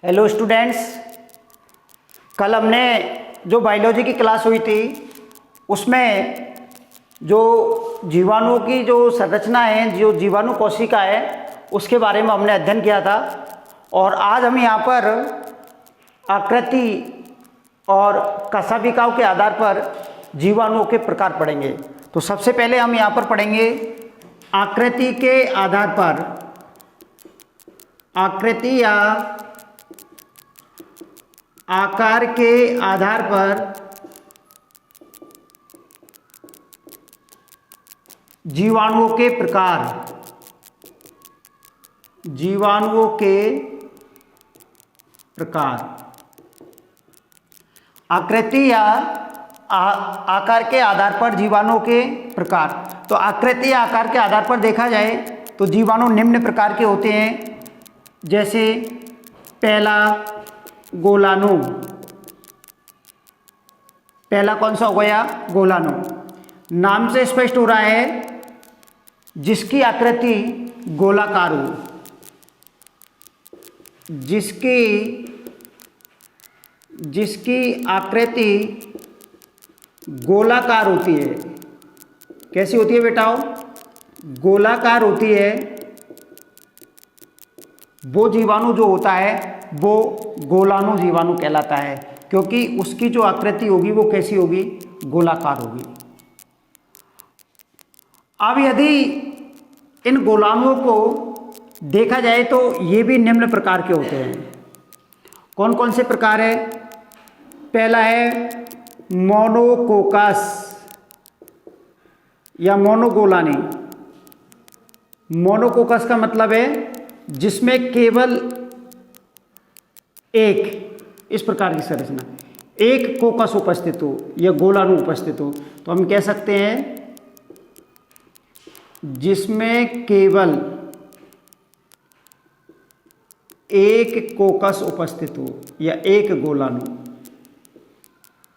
Hello students, कल हमने जो बायोलॉजी की क्लास हुई थी उसमें जो जीवाणुओं की जो संरचना है, जो जीवाणु कोशिका है, उसके बारे में हमने अध्ययन किया था। और आज हम यहाँ पर आकृति और कशाभिकाओं के आधार पर जीवाणुओं के प्रकार पढ़ेंगे। तो सबसे पहले हम यहाँ पर पढ़ेंगे आकृति के आधार पर, आकृति या आकार के आधार पर जीवाणुओं के प्रकार, जीवाणुओं के प्रकार। आकृति या आकार के आधार पर जीवाणुओं के प्रकार। तो आकृति या आकार के आधार पर देखा जाए तो जीवाणु निम्न प्रकार के होते हैं, जैसे पहला गोलाणु। पहला कौन सा हो गया? गोलाणु। नाम से स्पष्ट हो रहा है जिसकी आकृति गोलाकार हो, जिसकी आकृति गोलाकार होती है। कैसी होती है बेटाओ? गोलाकार होती है। वो जीवाणु जो होता है वो गोलाणु जीवाणु कहलाता है, क्योंकि उसकी जो आकृति होगी वो कैसी होगी? गोलाकार होगी। अब यदि इन गोलाणुओं को देखा जाए तो ये भी निम्न प्रकार के होते हैं। कौन कौन से प्रकार है? पहला है मोनोकोकस या मोनोगोलानी। मोनोकोकस का मतलब है जिसमें केवल एक, इस प्रकार की संरचना, एक कोकस उपस्थित हो या गोलाणु उपस्थित हो, तो हम कह सकते हैं जिसमें केवल एक कोकस उपस्थित हो या एक गोलाणु,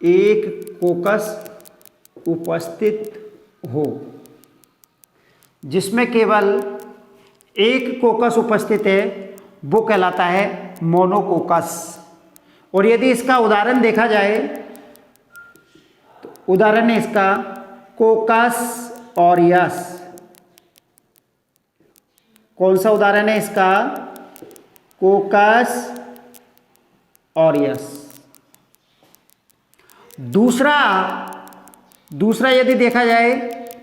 एक कोकस उपस्थित हो। जिसमें केवल एक कोकस उपस्थित है वो कहलाता है मोनोकोकस। और यदि इसका उदाहरण देखा जाए तो उदाहरण है इसका कोकस ऑरियस। कौन सा उदाहरण है इसका? कोकस ऑरियस। दूसरा यदि देखा जाए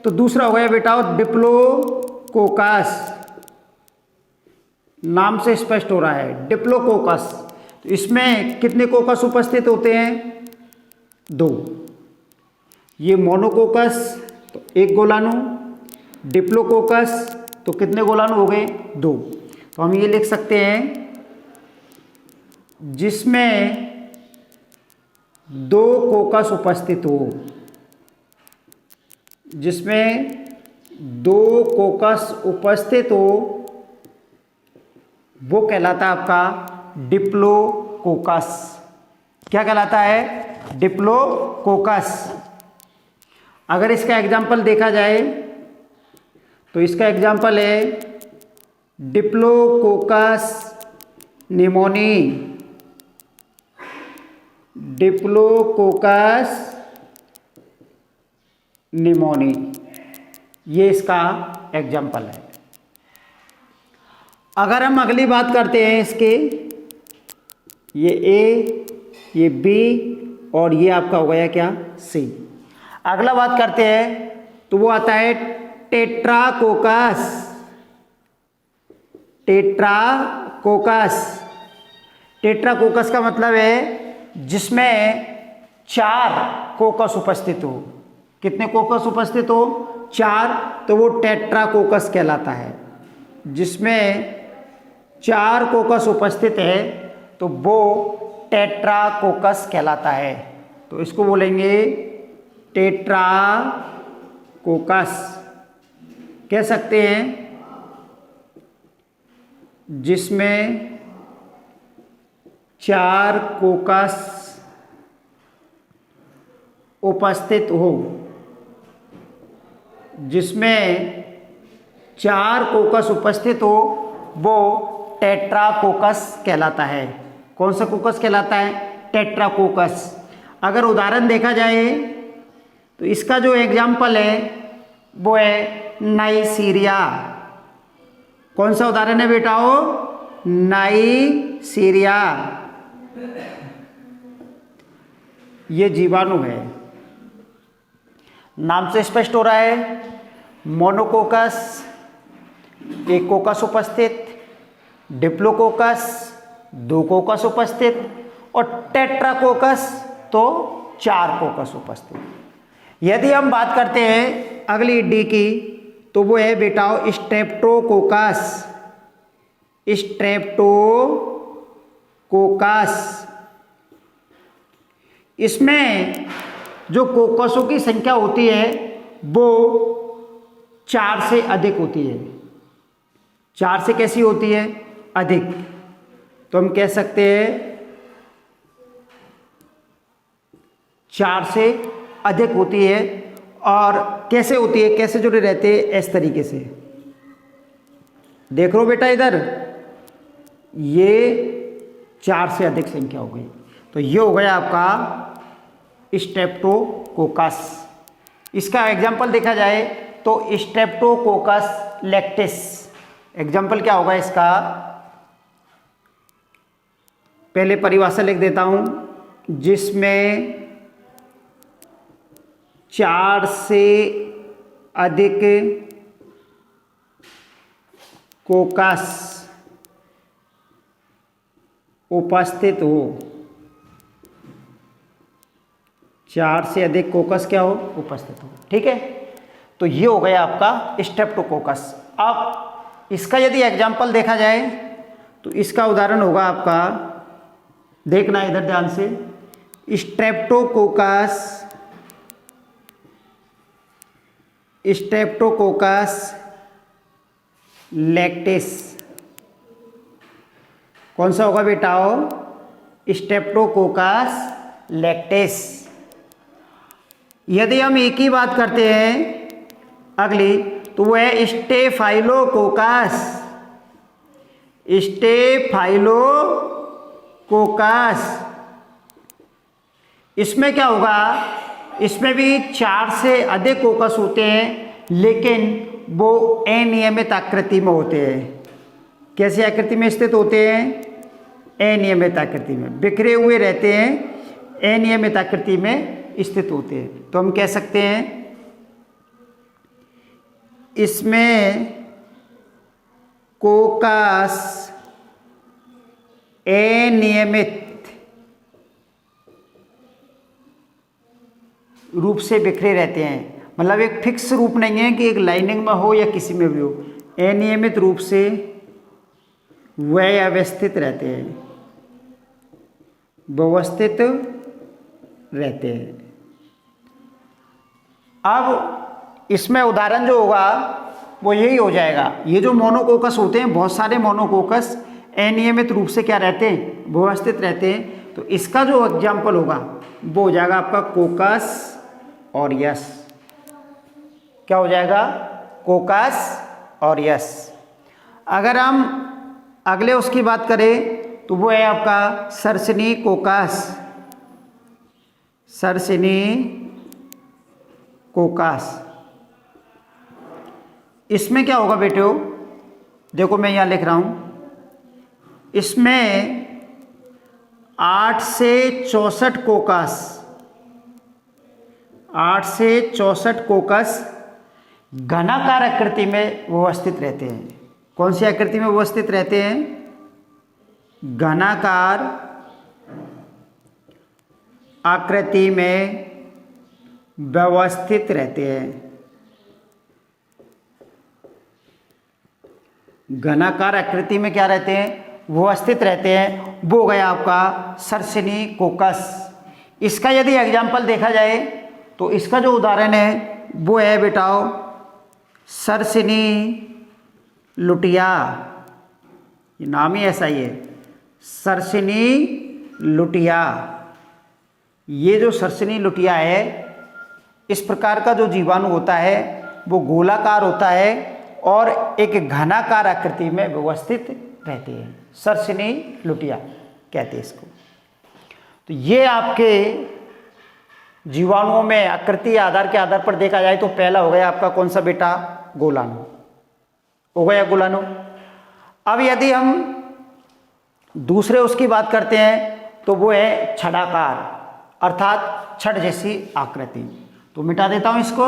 तो दूसरा हो गया बेटा डिप्लोकोकस। नाम से स्पष्ट हो रहा है डिप्लोकोकस। तो इसमें कितने कोकस उपस्थित होते हैं? 2। ये मोनोकोकस तो एक गोलाणु, डिप्लोकोकस तो कितने गोलाणु हो गए? 2। तो हम ये लिख सकते हैं जिसमें 2 कोकस उपस्थित हो, जिसमें 2 कोकस उपस्थित हो वो कहलाता है आपका डिप्लोकोकस। क्या कहलाता है? डिप्लोकोकस। अगर इसका एग्जाम्पल देखा जाए तो इसका एग्जाम्पल है डिप्लोकोकस निमोनी, डिप्लोकोकस निमोनी, ये इसका एग्जाम्पल है। अगर हम अगली बात करते हैं इसके, ये ए, ये बी और ये आपका हो गया क्या? सी। अगला बात करते हैं तो वो आता है टेट्राकोकस। टेट्राकोकस। टेट्राकोकस का मतलब है जिसमें 4 कोकस उपस्थित हो। कितने कोकस उपस्थित हो? 4। तो वो टेट्राकोकस कहलाता है। जिसमें 4 कोकस उपस्थित है तो वो टेट्राकोकस कहलाता है। तो इसको बोलेंगे टेट्राकोकस। कह सकते हैं जिसमें 4 कोकस उपस्थित हो, जिसमें 4 कोकस उपस्थित हो वो टेट्राकोकस कहलाता है। कौन सा कोकस कहलाता है? टेट्राकोकस। अगर उदाहरण देखा जाए तो इसका जो एग्जाम्पल है वो है नाइसीरिया। कौन सा उदाहरण है बेटाओ? नाइसीरिया। ये जीवाणु है। नाम से स्पष्ट हो रहा है, मोनोकोकस, एक कोकस उपस्थित, डिप्लोकोकस, दो कोकस उपस्थित, और टेट्राकोकस तो 4 कोकस उपस्थित। यदि हम बात करते हैं अगली डी की तो वो है बेटाओ स्ट्रेप्टोकोकस। स्ट्रेप्टोकोकस, इसमें जो कोकसों की संख्या होती है वो 4 से अधिक होती है। 4 से कैसी होती है? अधिक। तो हम कह सकते हैं 4 से अधिक होती है। और कैसे होती है, कैसे जुड़े रहते हैं? इस तरीके से देख लो बेटा, इधर ये 4 से अधिक संख्या हो गई। तो ये हो गया आपका स्ट्रेप्टोकोकस। इसका एग्जाम्पल देखा जाए तो स्ट्रेप्टोकोकस लैक्टिस। एग्जाम्पल क्या होगा इसका? पहले परिभाषा लिख देता हूं, जिसमें 4 से अधिक कोकस उपस्थित हो। 4 से अधिक कोकस क्या हो? उपस्थित हो। ठीक है, तो ये हो गया आपका स्ट्रेप्टोकोकस। अब इसका यदि एग्जाम्पल देखा जाए तो इसका उदाहरण होगा आपका, देखना इधर ध्यान से, स्ट्रेप्टोकोकस, स्ट्रेप्टोकोकस लैक्टिस। कौन सा होगा बेटाओ? Streptococcus lactis. यदि हम एक ही बात करते हैं अगली, तो वो है स्टेफाइलोकोकस। स्टेफाइलोकोकस, इसमें क्या होगा? इसमें भी 4 से अधिक कोकस होते हैं, लेकिन वो अनियमित आकृति में होते हैं। कैसी आकृति में स्थित होते हैं? अनियमित आकृति में, बिखरे हुए रहते हैं, अनियमित आकृति में स्थित होते हैं। तो हम कह सकते हैं इसमें कोकस अनियमित रूप से बिखरे रहते हैं। मतलब एक फिक्स रूप नहीं है कि एक लाइनिंग में हो या किसी में भी हो, अनियमित रूप से व्यवस्थित रहते हैं, व्यवस्थित रहते हैं। अब इसमें उदाहरण जो होगा वो यही हो जाएगा। ये जो मोनोकोकस होते हैं, बहुत सारे मोनोकोकस अनियमित रूप से क्या रहते हैं? व्यवस्थित रहते हैं। तो इसका जो एग्जाम्पल होगा वो हो जाएगा आपका कोकस ऑरियस। क्या हो जाएगा? कोकस ऑरियस। अगर हम अगले उसकी बात करें तो वो है आपका सर्सिनी कोकस। सर्सिनी कोकस, इसमें क्या होगा बेटो? देखो मैं यहाँ लिख रहा हूँ, इसमें 8 से 64 कोकस, 8 से 64 कोकस घनाकार आकृति में व्यवस्थित रहते हैं। कौन सी आकृति में व्यवस्थित रहते हैं? घनाकार आकृति में व्यवस्थित रहते हैं। घनाकार आकृति में क्या रहते हैं? व्यवस्थित रहते हैं। वो गया आपका सर्सिनी कोकस। इसका यदि एग्जाम्पल देखा जाए तो इसका जो उदाहरण है वो है बेटाओ सर्सिनी लुटिया। ये नाम ही ऐसा ही है, सर्सिनी लुटिया। ये जो सर्सिनी लुटिया है, इस प्रकार का जो जीवाणु होता है वो गोलाकार होता है और एक घनाकार आकृति में व्यवस्थित रहते हैं। सर्सिनी लुटिया। कहते हैं इसको। तो ये आपके जीवाणुओं में आकृति आधार के आधार पर देखा जाए तो पहला हो गया आपका कौन सा बेटा, गोलाणु हो गया, गोलाणु। अब यदि हम दूसरे उसकी बात करते हैं तो वो है छड़ाकार, अर्थात छड़ जैसी आकृति। तो मिटा देता हूं इसको।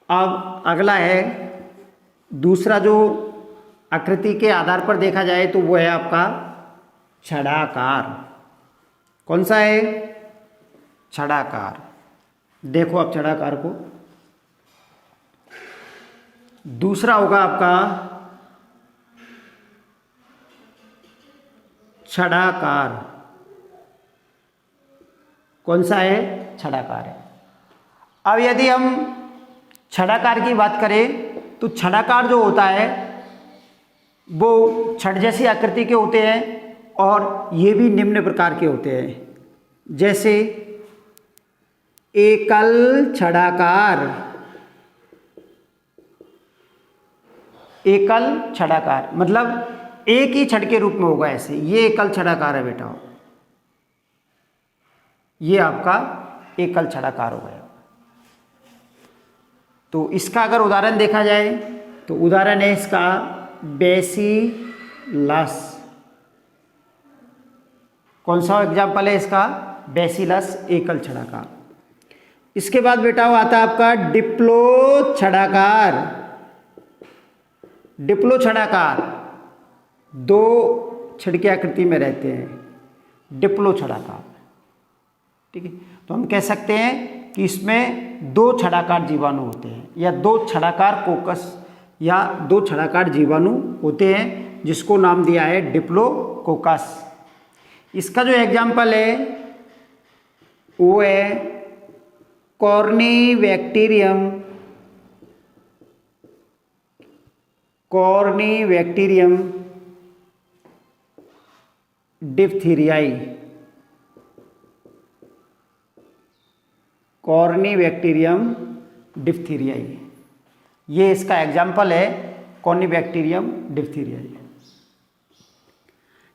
अब अगला है दूसरा जो आकृति के आधार पर देखा जाए तो वो है आपका छड़ाकार। कौन सा है, छड़ाकार। देखो आप छड़ाकार को। दूसरा होगा आपका छड़ाकार। कौन सा है, छड़ाकार है। अब यदि हम छड़ाकार की बात करें तो छड़ाकार जो होता है वो छड़ जैसी आकृति के होते हैं और ये भी निम्न प्रकार के होते हैं, जैसे एकल छड़ाकार। एकल छड़ाकार मतलब एक ही छड़ के रूप में होगा ऐसे, ये एकल छड़ाकार है बेटा, ये आपका एकल छड़ाकार हो गया। तो इसका अगर उदाहरण देखा जाए तो उदाहरण है इसका बेसिलस। कौन सा एग्जाम्पल है इसका, बेसिलस, एकल छड़ाकार। इसके बाद बेटा वो आता है आपका डिप्लो छड़ाकार। डिप्लो छड़ाकार दो छड़ की आकृति में रहते हैं, डिप्लो छड़ाकार। ठीक है, तो हम कह सकते हैं कि इसमें दो छड़ाकार जीवाणु होते हैं या दो छड़ाकार कोकस या दो छड़ाकार जीवाणु होते हैं, जिसको नाम दिया है डिप्लोकोकस। इसका जो एग्जाम्पल है वो है कॉर्नीबैक्टीरियम। कॉर्नीबैक्टीरियम डिप्थीरियाई। कॉर्नीबैक्टीरियम डिप्थीरियाई, ये इसका एग्जाम्पल है, कॉर्नीबैक्टीरियम डिप्थीरियाई।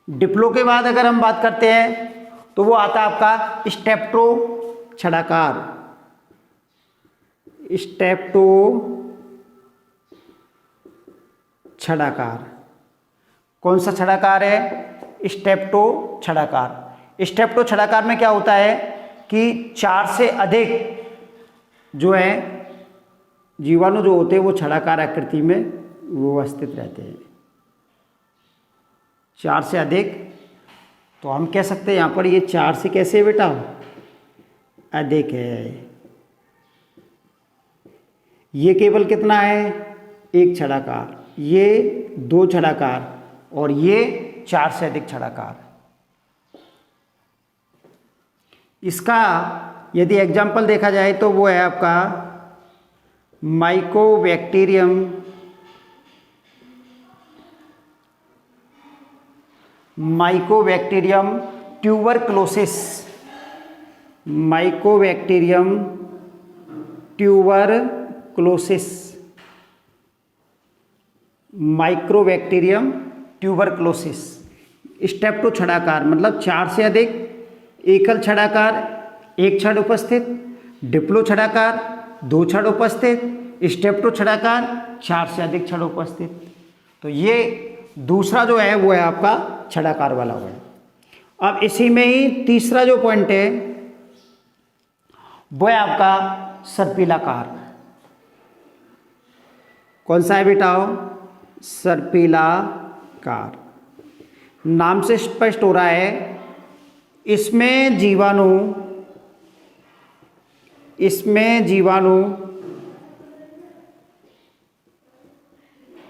डिप्लो के बाद अगर हम बात करते हैं तो वो आता है आपका स्टेप्टो छड़ाकार। स्टेप्टो छड़ाकार। कौन सा छड़ाकार है, स्टेप्टो छड़ाकार। स्टेप्टो छड़ाकार में क्या होता है कि 4 से अधिक जो है जीवाणु जो होते हैं वो छड़ाकार आकृति में वो अवस्थित रहते हैं, 4 से अधिक। तो हम कह सकते हैं यहाँ पर ये 4 से कैसे है बेटा, अधिक है। ये केवल कितना है, एक छड़ाकार, ये 2 छड़ाकार और ये 4 से अधिक छड़ाकार। इसका यदि एग्जाम्पल देखा जाए तो वो है आपका mycobacterium. Mycobacterium tuberculosis. Mycobacterium tuberculosis. Microbacterium tuberculosis. स्टेप्टो छड़ाकार मतलब 4 से अधिक, एकल छड़ाकार, एक छड़ उपस्थित, डिप्लो छड़ाकार, 2 छड़ उपस्थित, स्टेप्टो छड़ाकार, 4 से अधिक छड़ उपस्थित। तो ये दूसरा जो है वो है आपका छड़ाकार वाला हुआ है। अब इसी में ही तीसरा जो पॉइंट है वो है आपका सर्पिलाकार। कौन सा है बेटा, सर्पिलाकार। नाम से स्पष्ट हो रहा है इसमें जीवाणु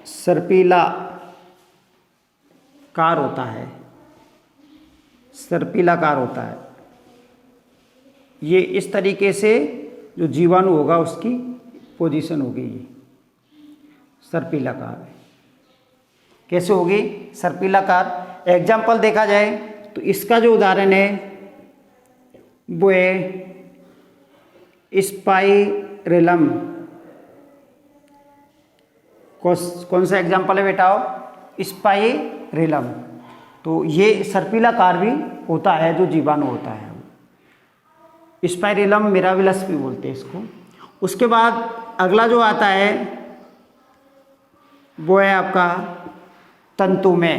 सर्पिलाकार होता है, सर्पिलाकार होता है। ये इस तरीके से जो जीवाणु होगा उसकी पोजीशन होगी, ये सर्पिलाकार है। कैसे होगी, सर्पिलाकार। एग्जाम्पल देखा जाए तो इसका जो उदाहरण है वो है स्पाइरेलम। कौन सा एग्जाम्पल है बेटा, स्पाइरेलम। तो ये सर्पिलाकार भी होता है जो जीवाणु होता है, स्पाइरेलम मिराबिलस भी बोलते हैं इसको। उसके बाद अगला जो आता है वो है आपका तंतुमय।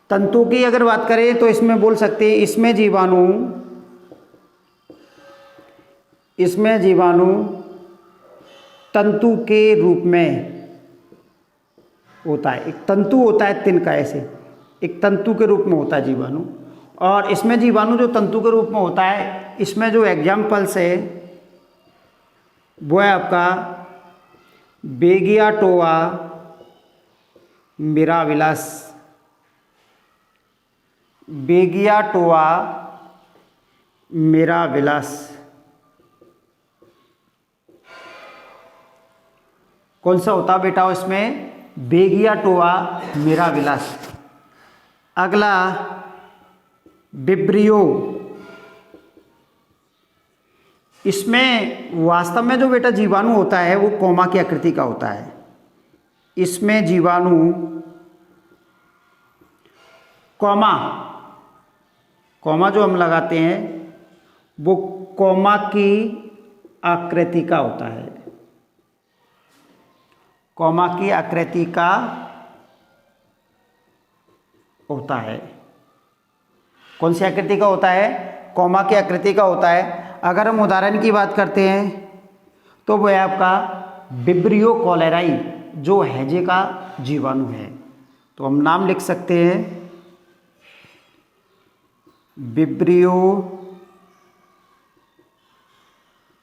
तंतु की अगर बात करें तो इसमें बोल सकते हैं इसमें जीवाणु तंतु के रूप में होता है। एक तंतु होता है तिनका, ऐसे एक तंतु के रूप में होता है जीवाणु। और इसमें जीवाणु जो तंतु के रूप में होता है, इसमें जो एग्जाम्पल्स है वो है आपका बेगियाटोआ मिराबिलस, बेगियाटोआ मिराबिलस। कौन सा होता बेटा इसमें? बेगियाटोआ मिराबिलस। अगला विब्रियो। इसमें वास्तव में जो बेटा जीवाणु होता है वो कोमा की आकृति का होता है। इसमें जीवाणु कोमा जो हम लगाते हैं वो कोमा की आकृति का होता है, कोमा की आकृति का होता है। कौन सी आकृति का होता है? कोमा की आकृति का होता है। अगर हम उदाहरण की बात करते हैं तो वो है आपका विब्रियो कॉलेराई, जो हैजे का जीवाणु है। तो हम नाम लिख सकते हैं विब्रियो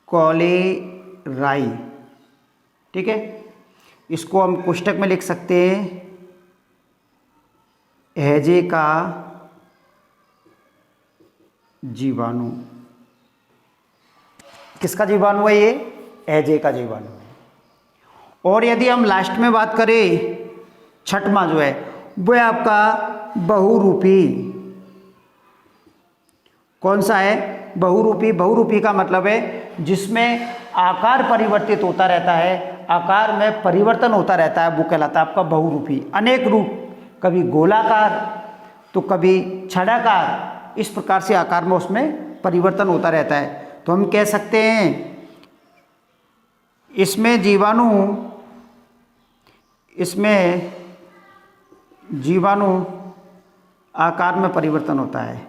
कॉलेराई, ठीक है। इसको हम कोष्टक में लिख सकते हैं हैजे का जीवाणु। किसका जीवाणु है ये? हैजे का जीवाणु है। और यदि हम लास्ट में बात करें, छठवां जो है वो है आपका बहुरूपी। कौन सा है? बहुरूपी। बहुरूपी का मतलब है जिसमें आकार परिवर्तित होता रहता है, आकार में परिवर्तन होता रहता है, वो कहलाता है आपका बहुरूपी। अनेक रूप, कभी गोलाकार तो कभी छदाकार, इस प्रकार से आकार में उसमें परिवर्तन होता रहता है। तो हम कह सकते हैं इसमें जीवाणु आकार में परिवर्तन होता है,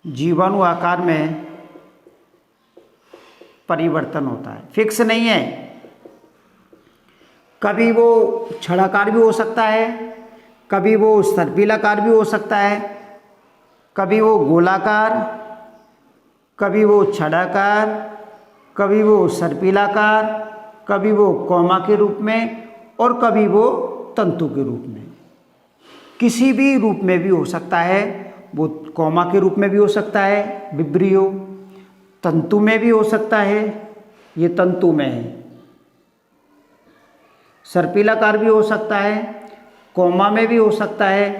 जीवाणु आकार में परिवर्तन होता है, फिक्स नहीं है। कभी वो छदाकार भी हो सकता है, कभी वो सर्पिलाकार भी हो सकता है, कभी वो गोलाकार, कभी वो छदाकार, कभी वो सर्पिलाकार, कभी वो कोमा के रूप में और कभी वो तंतु के रूप में। किसी भी रूप में भी हो सकता है। वो कोमा के रूप में भी हो सकता है विब्रियो, तंतु में भी हो सकता है, ये तंतु में है। सर्पिलाकार भी हो सकता है, कोमा में भी हो सकता है,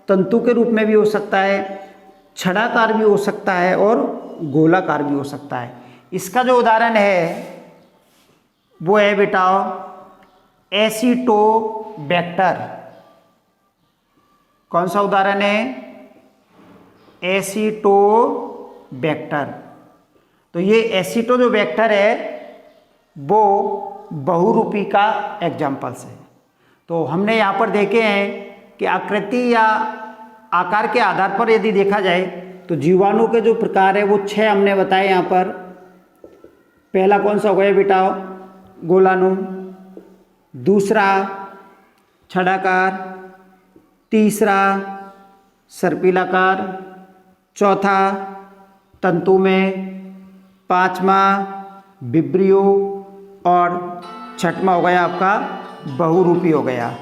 तंतु के रूप में भी हो सकता है, छदाकार भी हो सकता है और गोलाकार भी हो सकता है। इसका जो उदाहरण है वो है बेटा एसिटोबैक्टर। कौन सा उदाहरण है? एसिटोबैक्टर। तो ये एसिटो जो बैक्टर है वो बहुरूपी का एग्जाम्पल्स है। तो हमने यहाँ पर देखे हैं कि आकृति या आकार के आधार पर यदि देखा जाए तो जीवाणु के जो प्रकार है वो 6 हमने बताए यहाँ पर। पहला कौन सा हो गया बेटा? गोलाणु। दूसरा छदाकार, तीसरा सर्पिलाकार, चौथा तंतु में, पांचवा विब्रियो और छठवां हो गया आपका बहुरूपी हो गया।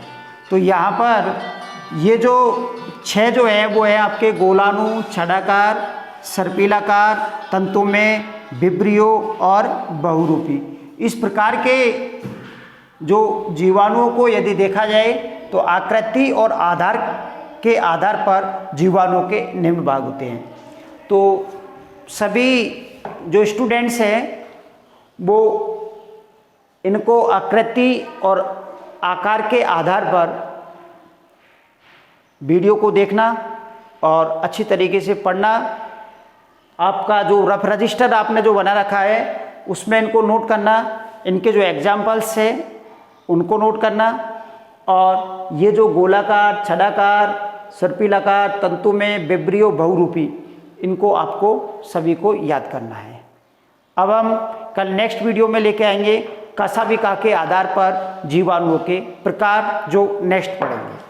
तो यहाँ पर ये जो 6 जो है वो है आपके गोलाणु, छदाकार, सर्पिलाकार, तंतु में, विब्रियो और बहुरूपी। इस प्रकार के जो जीवाणुओं को यदि देखा जाए तो आकृति और आधार के आधार पर जीवाणुओं के निम्न भाग होते हैं। तो सभी जो स्टूडेंट्स हैं वो इनको आकृति और आकार के आधार पर वीडियो को देखना और अच्छी तरीके से पढ़ना। आपका जो रफ रजिस्टर आपने जो बना रखा है उसमें इनको नोट करना, इनके जो एग्जाम्पल्स हैं उनको नोट करना, और ये जो गोलाकार, छदाकार, सर्पिलाकार, तंतु में, विब्रियो, बहुरूपी, इनको आपको सभी को याद करना है। अब हम कल नेक्स्ट वीडियो में लेके आएंगे कशाभिका के आधार पर जीवाणुओं के प्रकार, जो नेक्स्ट पढ़ेंगे।